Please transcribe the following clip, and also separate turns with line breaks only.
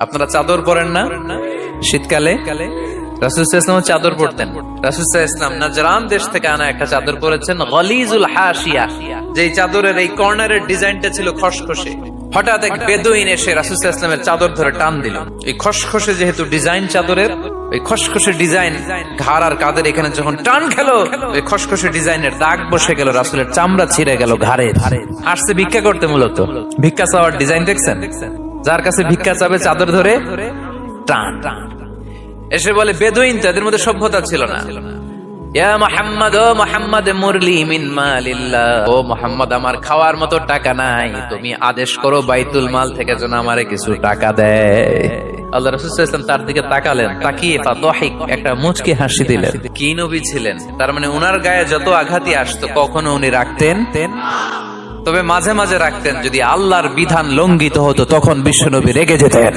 আপনারা চাদর পরেন না শীতকালে? রাসূল সাল্লাল্লাহু আলাইহি ওয়াসাল্লাম চাদর পরতেন। রাসূল সাল্লাল্লাহু আলাইহি ওয়াসাল্লাম নাজরান দেশ থেকে আনা একটা চাদর পরেছেন, গলিজুল হাশিয়া। যেই চাদরের এই কর্নারের ডিজাইনটা ছিল খসখসে। হঠাৎ এক বেদুইন এসে রাসূল সাল্লাল্লাহু আলাইহি ওয়াসাল্লামের চাদর ধরে টান দিল। এই খসখসে যেহেতু ডিজাইন চাদরের, ওই খসখসে ডিজাইন ঘাড় আর কাঁধের এখানে যখন টান খেলো, ওই খসখসে ডিজাইনের দাগ বসে গেল, রাসূলের চামড়া ছিঁড়ে গেল ঘাড়ে। আসছে ভিক্ষা করতে, মূলত ভিক্ষা চাওয়ার ডিজাইন দেখছেন? যার কাছে ভিক্ষা চাবে চাদর ধরে টান এসে বলে, বেদুইন তাদের মধ্যে সভ্যতা ছিল না। ইয়া মুহাম্মদ, ও মুহাম্মদ, মুরলি মিন মালিল্লাহ, ও মুহাম্মদ, আমার খাওয়ার মতো টাকা নাই, তুমি আদেশ করো বাইতুল মাল থেকে যেন আমারে কিছু টাকা দেয়। আল্লাহ রাসূল সাল্লাল্লাহু আলাইহি ওয়াসাল্লাম তার দিকে তাকালেন, তাকিয়ে ফাদাহিক, একটা মুচকি হাসি দিলেন। কি নবী ছিলেন! তার মানে উনার গায়ে যত আঘাতই আসতো কখনো উনি রাখতেন, তবে মাঝে মাঝে রাখতেন। যদি আল্লাহর বিধান লঙ্ঘিত হতো তখন বিশ্বনবী রেগে যেতেন।